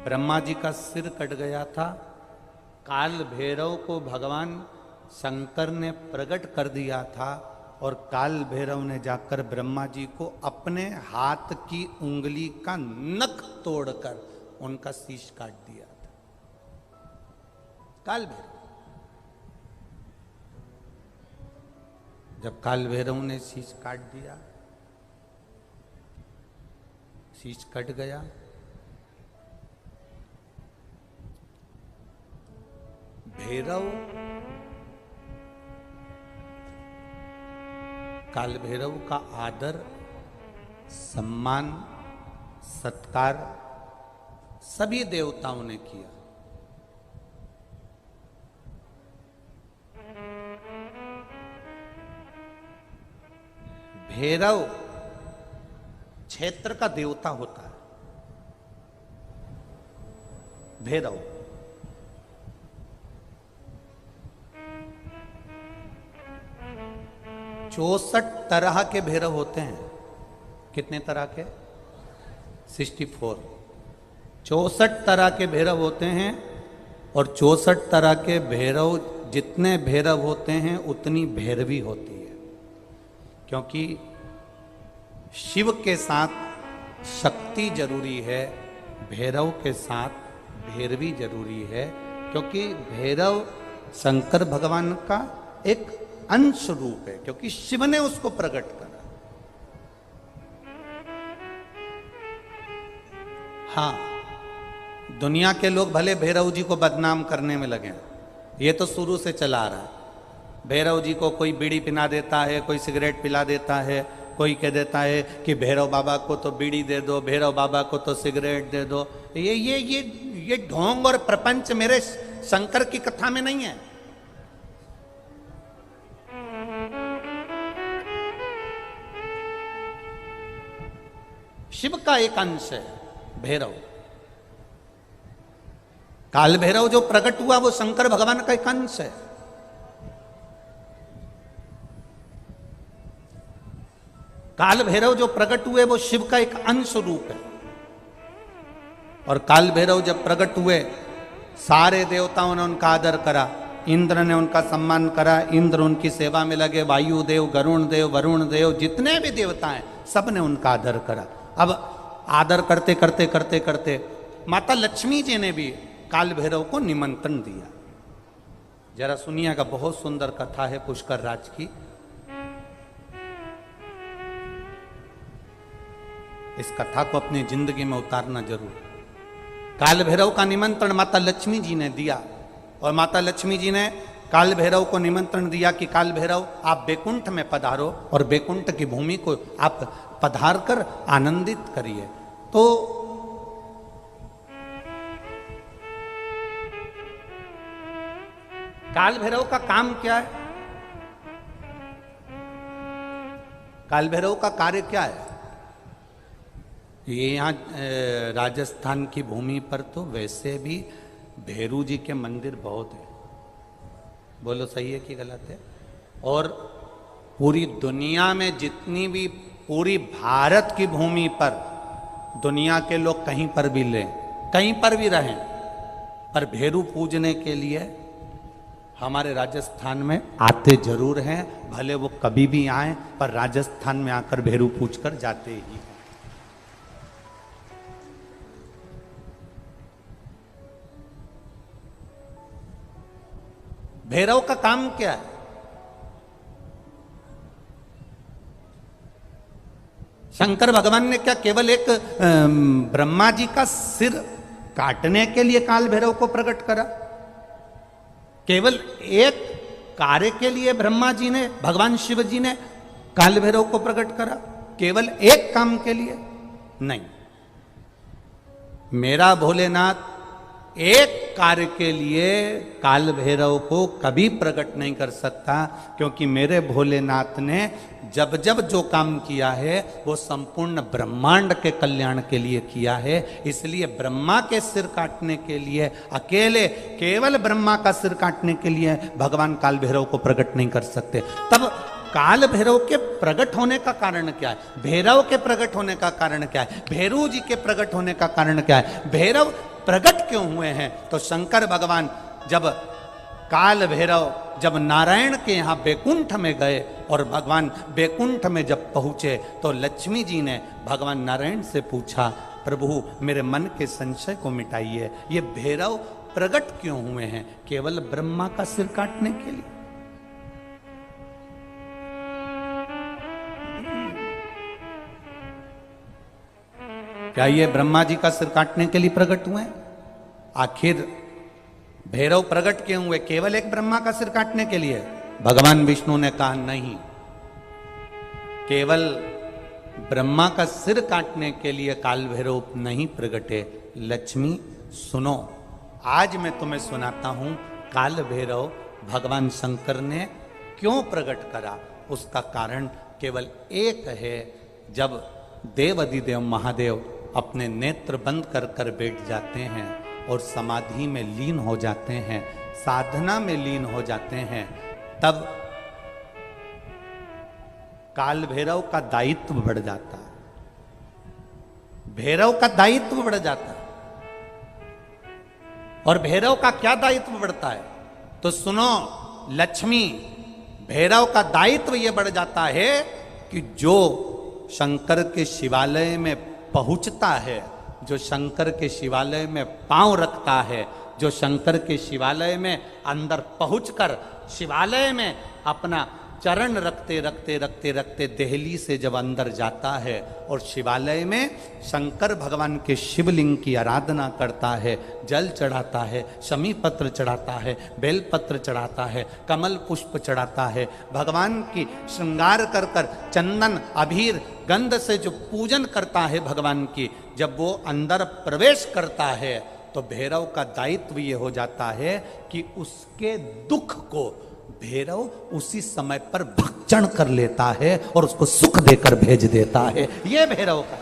ब्रह्मा जी का सिर कट गया था। काल भैरव को भगवान शंकर ने प्रकट कर दिया था और काल भैरव ने जाकर ब्रह्मा जी को अपने हाथ की उंगली का नख तोड़कर उनका शीश काट दिया था। काल भैरव, जब काल भैरव ने शीश काट दिया, शीश कट गया, भैरव काल भैरव का आदर, सम्मान, सत्कार सभी देवताओं ने किया। भैरव क्षेत्र का देवता होता है। भैरव 64 तरह के भैरव होते हैं। कितने तरह के? 64। 64 तरह के भैरव होते हैं और 64 तरह के भैरव, जितने भैरव होते हैं उतनी भैरवी होती है। क्योंकि शिव के साथ शक्ति जरूरी है, भैरव के साथ भैरवी जरूरी है। क्योंकि भैरव शंकर भगवान का एक अंश रूप है, क्योंकि शिव ने उसको प्रकट करा। हाँ, दुनिया के लोग भले भैरव जी को बदनाम करने में लगे, ये तो शुरू से चला आ रहा है। भैरव जी को कोई बीड़ी पिला देता है, कोई सिगरेट पिला देता है, कोई कह देता है कि भैरव बाबा को तो बीड़ी दे दो, भैरव बाबा को तो सिगरेट दे दो। ये ढोंग और प्रपंच मेरे शंकर की कथा में नहीं है। शिव का एक अंश है भैरव। काल भैरव जो प्रकट हुआ वो शंकर भगवान का एक अंश है। काल भैरव जो प्रकट हुए वो शिव का एक अंश रूप है। और काल भैरव जब प्रकट हुए, सारे देवताओं ने उनका आदर करा, इंद्र ने उनका सम्मान करा, इंद्र उनकी सेवा में लगे, वायु देव, गरुण देव, वरुण देव, जितने भी देवता हैं सब ने उनका आदर करा। अब आदर करते करते करते करते माता लक्ष्मी जी ने भी काल भैरव को निमंत्रण दिया। जरा सुनिएगा, बहुत सुंदर कथा है पुष्कर राज की। इस कथा को अपनी जिंदगी में उतारना जरूर। काल भैरव का निमंत्रण माता लक्ष्मी जी ने दिया और माता लक्ष्मी जी ने काल भैरव को निमंत्रण दिया कि काल भैरव आप बैकुंठ में पधारो और बैकुंठ की भूमि को आप पधार कर आनंदित करिए। तो काल भैरव का काम क्या है? काल भैरव का कार्य क्या है? ये यहाँ राजस्थान की भूमि पर तो वैसे भी भैरू जी के मंदिर बहुत है। बोलो सही है कि गलत है? और पूरी दुनिया में जितनी भी, पूरी भारत की भूमि पर दुनिया के लोग कहीं पर भी लें, कहीं पर भी रहें, पर भैरू पूजने के लिए हमारे राजस्थान में आते जरूर हैं। भले वो कभी भी आए, पर राजस्थान में आकर भैरू पूज कर जाते ही हैं। भैरव का काम क्या है? शंकर भगवान ने क्या केवल एक ब्रह्मा जी का सिर काटने के लिए काल भैरव को प्रकट करा? केवल एक कार्य के लिए ब्रह्मा जी ने, भगवान शिव जी ने काल भैरव को प्रकट करा? केवल एक काम के लिए? नहीं। मेरा भोलेनाथ एक कार्य के लिए काल भैरव को कभी प्रकट नहीं कर सकता, क्योंकि मेरे भोलेनाथ ने जब जब जो काम किया है वो संपूर्ण ब्रह्मांड के कल्याण के लिए किया है। इसलिए ब्रह्मा के सिर काटने के लिए, अकेले केवल ब्रह्मा का सिर काटने के लिए भगवान काल भैरव को प्रकट नहीं कर सकते। तब काल भैरव के प्रकट होने का कारण क्या है? भैरव के प्रकट होने का कारण क्या है? भैरू जी के प्रकट होने का कारण क्या है? भैरव प्रकट क्यों हुए हैं? तो शंकर भगवान जब काल भैरव जब नारायण के यहाँ बैकुंठ में गए और भगवान बैकुंठ में जब पहुंचे तो लक्ष्मी जी ने भगवान नारायण से पूछा, प्रभु मेरे मन के संशय को मिटाइए, ये भैरव प्रकट क्यों हुए हैं? केवल ब्रह्मा का सिर काटने के लिए? क्या ये ब्रह्मा जी का सिर काटने के लिए प्रकट हुए? आखिर भैरव प्रकट क्यों हुए? केवल एक ब्रह्मा का सिर काटने के लिए? भगवान विष्णु ने कहा नहीं, केवल ब्रह्मा का सिर काटने के लिए काल भैरव नहीं प्रकटे। लक्ष्मी सुनो, आज मैं तुम्हें सुनाता हूं काल भैरव भगवान शंकर ने क्यों प्रकट करा। उसका कारण केवल एक है। जब देव अधिदेव महादेव अपने नेत्र बंद कर कर बैठ जाते हैं और समाधि में लीन हो जाते हैं, साधना में लीन हो जाते हैं, तब काल भैरव का दायित्व बढ़ जाता है। भैरव का दायित्व बढ़ जाता है। और भैरव का क्या दायित्व बढ़ता है? तो सुनो लक्ष्मी, भैरव का दायित्व यह बढ़ जाता है कि जो शंकर के शिवालय में पहुंचता है, जो शंकर के शिवालय में पांव रखता है, जो शंकर के शिवालय में अंदर पहुंचकर शिवालय में अपना चरण रखते रखते रखते रखते देहली से जब अंदर जाता है और शिवालय में शंकर भगवान के शिवलिंग की आराधना करता है, जल चढ़ाता है, शमी पत्र चढ़ाता है, बेल पत्र चढ़ाता है, कमल पुष्प चढ़ाता है, भगवान की श्रृंगार कर कर चंदन अबीर गंध से जो पूजन करता है भगवान की, जब वो अंदर प्रवेश करता है तो भैरव का दायित्व ये हो जाता है कि उसके दुख को भैरव उसी समय पर भक्षण कर लेता है और उसको सुख देकर भेज देता है। ये भैरव का